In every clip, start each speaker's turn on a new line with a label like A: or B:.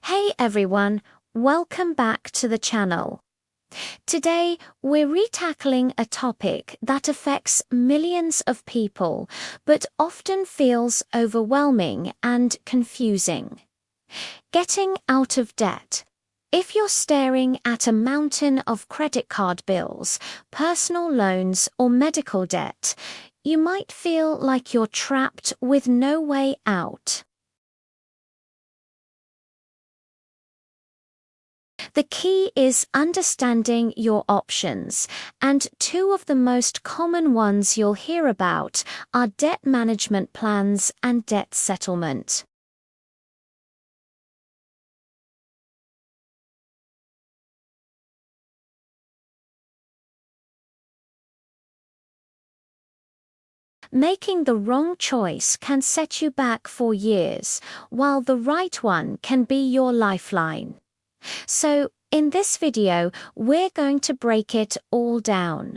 A: Hey everyone, welcome back to the channel. Today, we're retackling a topic that affects millions of people, but often feels overwhelming and confusing. Getting out of debt. If you're staring at a mountain of credit card bills, personal loans, or medical debt, you might feel like you're trapped with no way out. The key is understanding your options, and two of the most common ones you'll hear about are debt management plans and debt settlement. Making the wrong choice can set you back for years, while the right one can be your lifeline. So, in this video, we're going to break it all down.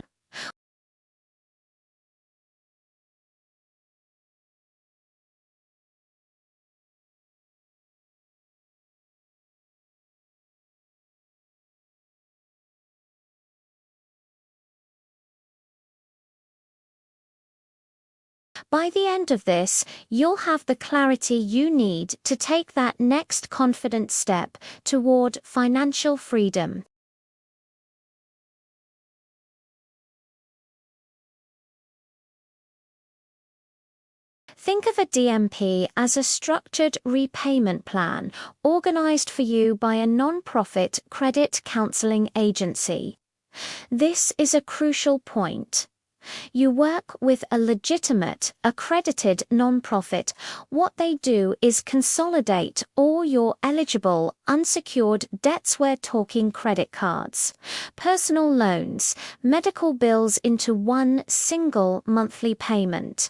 A: By the end of this, you'll have the clarity you need to take that next confident step toward financial freedom. Think of a DMP as a structured repayment plan organized for you by a non-profit credit counseling agency. This is a crucial point. You work with a legitimate, accredited nonprofit. What they do is consolidate all your eligible, unsecured debts. We're talking credit cards, personal loans, medical bills into one single monthly payment.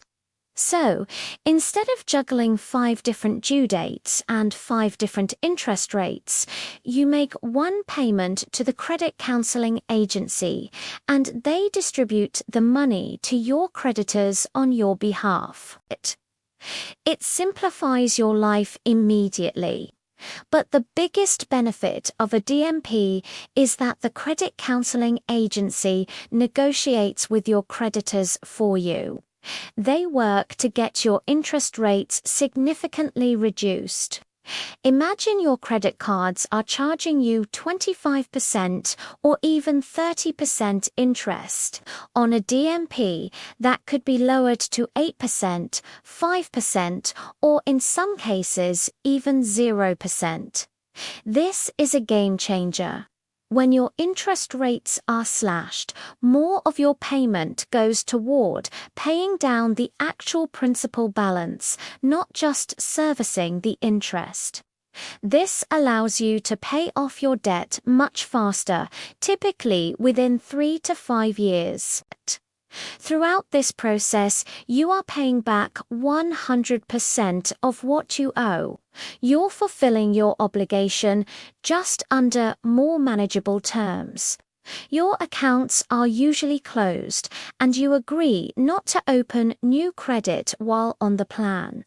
A: So, instead of juggling 5 different due dates and 5 different interest rates, you make one payment to the credit counseling agency, and they distribute the money to your creditors on your behalf. It simplifies your life immediately. But the biggest benefit of a DMP is that the credit counseling agency negotiates with your creditors for you. They work to get your interest rates significantly reduced. Imagine your credit cards are charging you 25% or even 30% interest. On a DMP, that could be lowered to 8%, 5%, or in some cases, even 0%. This is a game changer. When your interest rates are slashed, more of your payment goes toward paying down the actual principal balance, not just servicing the interest. This allows you to pay off your debt much faster, typically within 3 to 5 years. Throughout this process, you are paying back 100% of what you owe. You're fulfilling your obligation just under more manageable terms. Your accounts are usually closed, and you agree not to open new credit while on the plan.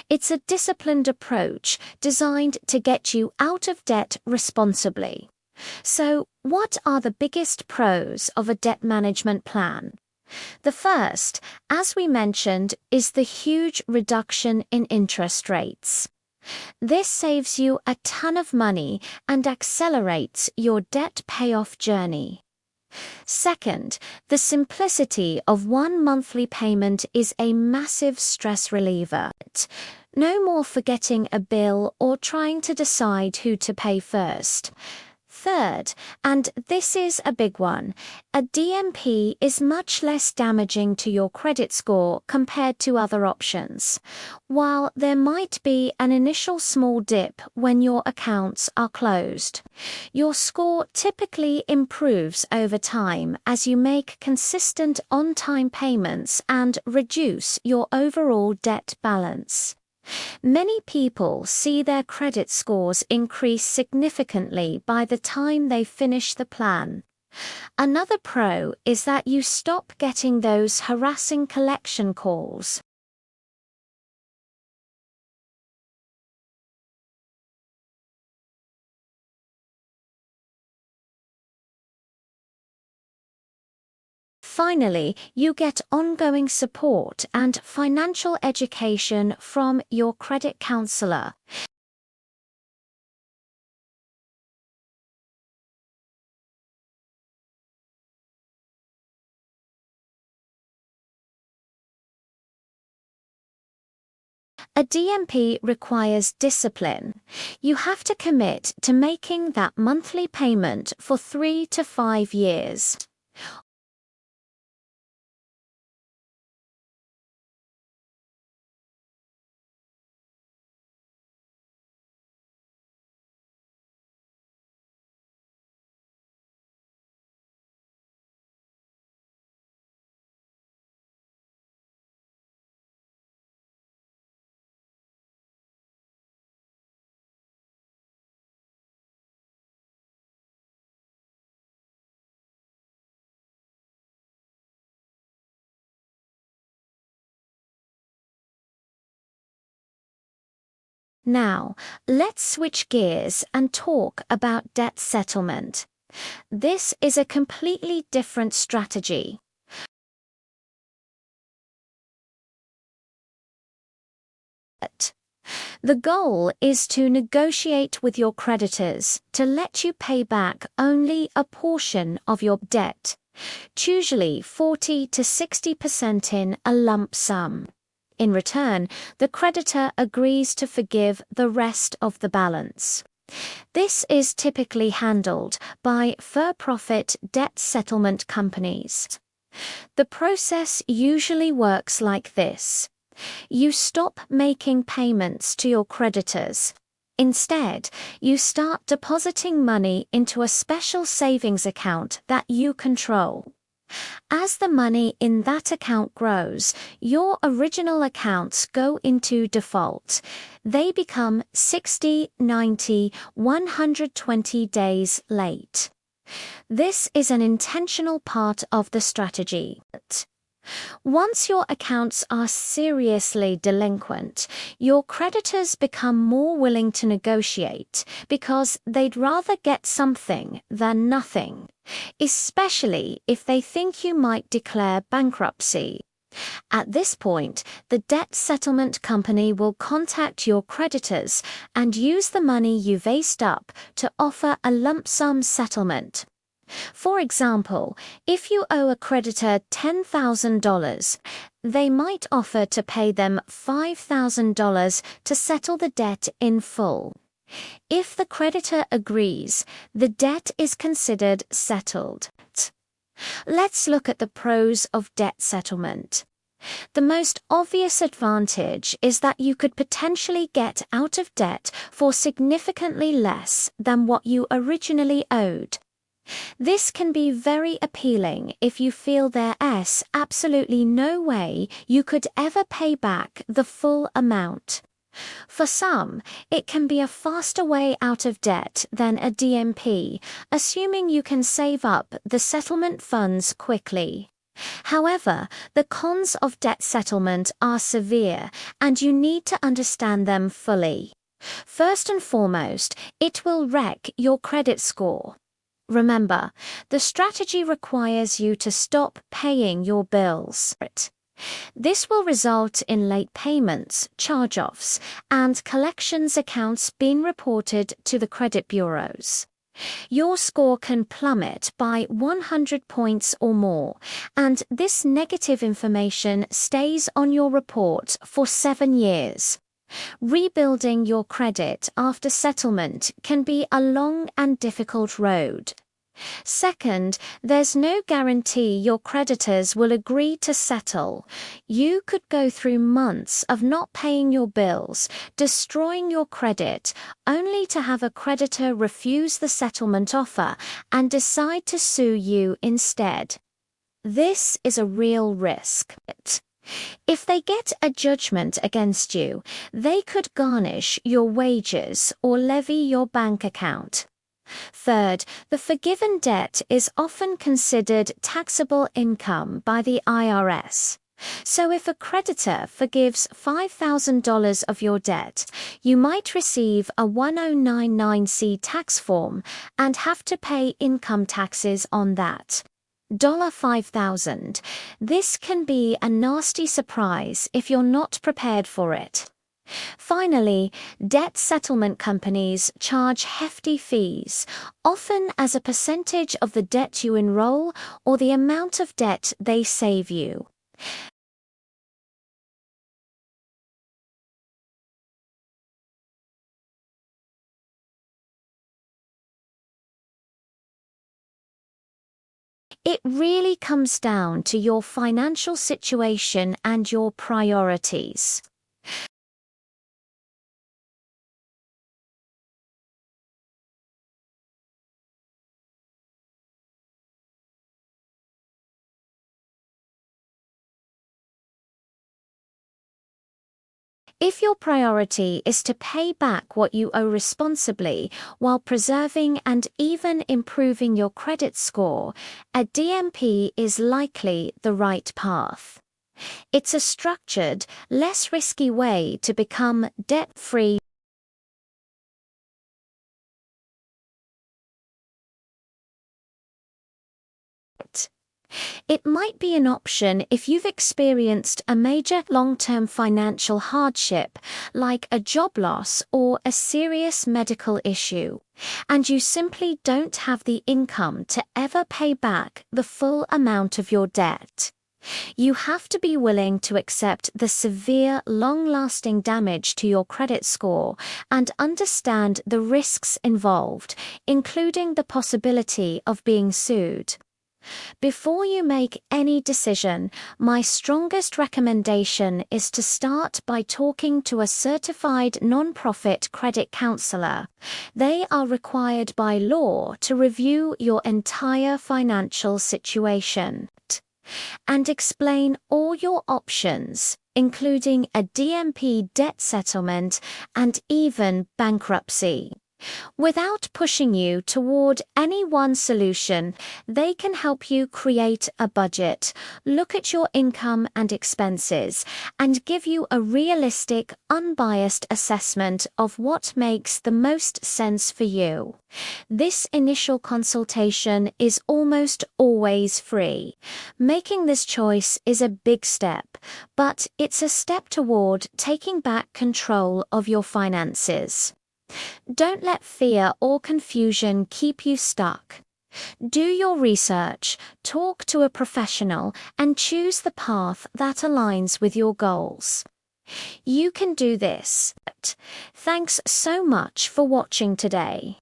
A: It's a disciplined approach designed to get you out of debt responsibly. So, what are the biggest pros of a debt management plan? The first, as we mentioned, is the huge reduction in interest rates. This saves you a ton of money and accelerates your debt payoff journey. Second, the simplicity of one monthly payment is a massive stress reliever. No more forgetting a bill or trying to decide who to pay first. Third, and this is a big one, a DMP is much less damaging to your credit score compared to other options. While there might be an initial small dip when your accounts are closed, your score typically improves over time as you make consistent on-time payments and reduce your overall debt balance. Many people see their credit scores increase significantly by the time they finish the plan. Another pro is that you stop getting those harassing collection calls. Finally, you get ongoing support and financial education from your credit counselor. A DMP requires discipline. You have to commit to making that monthly payment for 3 to 5 years. Now, let's switch gears and talk about debt settlement. This is a completely different strategy. The goal is to negotiate with your creditors to let you pay back only a portion of your debt, usually 40 to 60% in a lump sum. In return, the creditor agrees to forgive the rest of the balance. This is typically handled by for-profit debt settlement companies. The process usually works like this. You stop making payments to your creditors. Instead, you start depositing money into a special savings account that you control. As the money in that account grows, your original accounts go into default. They become 60, 90, 120 days late. This is an intentional part of the strategy. Once your accounts are seriously delinquent, your creditors become more willing to negotiate because they'd rather get something than nothing, especially if they think you might declare bankruptcy. At this point, the debt settlement company will contact your creditors and use the money you've aced up to offer a lump sum settlement. For example, if you owe a creditor $10,000, they might offer to pay them $5,000 to settle the debt in full. If the creditor agrees, the debt is considered settled. Let's look at the pros of debt settlement. The most obvious advantage is that you could potentially get out of debt for significantly less than what you originally owed. This can be very appealing if you feel there's absolutely no way you could ever pay back the full amount. For some, it can be a faster way out of debt than a DMP, assuming you can save up the settlement funds quickly. However, the cons of debt settlement are severe, and you need to understand them fully. First and foremost, it will wreck your credit score. Remember, the strategy requires you to stop paying your bills. This will result in late payments, charge-offs, and collections accounts being reported to the credit bureaus. Your score can plummet by 100 points or more, and this negative information stays on your report for 7 years. Rebuilding your credit after settlement can be a long and difficult road. Second, there's no guarantee your creditors will agree to settle. You could go through months of not paying your bills, destroying your credit, only to have a creditor refuse the settlement offer and decide to sue you instead. This is a real risk. If they get a judgment against you, they could garnish your wages or levy your bank account. Third, the forgiven debt is often considered taxable income by the IRS. So if a creditor forgives $5,000 of your debt, you might receive a 1099-C tax form and have to pay income taxes on that. $5,000. This can be a nasty surprise if you're not prepared for it. Finally, debt settlement companies charge hefty fees, often as a percentage of the debt you enroll or the amount of debt they save you. It really comes down to your financial situation and your priorities. If your priority is to pay back what you owe responsibly while preserving and even improving your credit score, a DMP is likely the right path. It's a structured, less risky way to become debt-free. It might be an option if you've experienced a major long-term financial hardship, like a job loss or a serious medical issue, and you simply don't have the income to ever pay back the full amount of your debt. You have to be willing to accept the severe, long-lasting damage to your credit score and understand the risks involved, including the possibility of being sued. Before you make any decision, my strongest recommendation is to start by talking to a certified nonprofit credit counselor. They are required by law to review your entire financial situation and explain all your options, including a DMP debt settlement and even bankruptcy. Without pushing you toward any one solution, they can help you create a budget, look at your income and expenses, and give you a realistic, unbiased assessment of what makes the most sense for you. This initial consultation is almost always free. Making this choice is a big step, but it's a step toward taking back control of your finances. Don't let fear or confusion keep you stuck. Do your research, talk to a professional, and choose the path that aligns with your goals. You can do this. Thanks so much for watching today.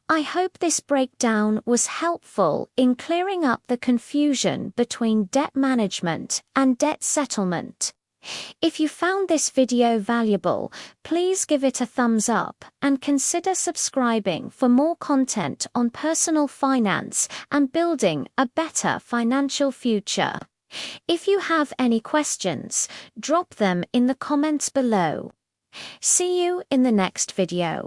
A: I hope this breakdown was helpful in clearing up the confusion between debt management and debt settlement. If you found this video valuable, please give it a thumbs up and consider subscribing for more content on personal finance and building a better financial future. If you have any questions, drop them in the comments below. See you in the next video.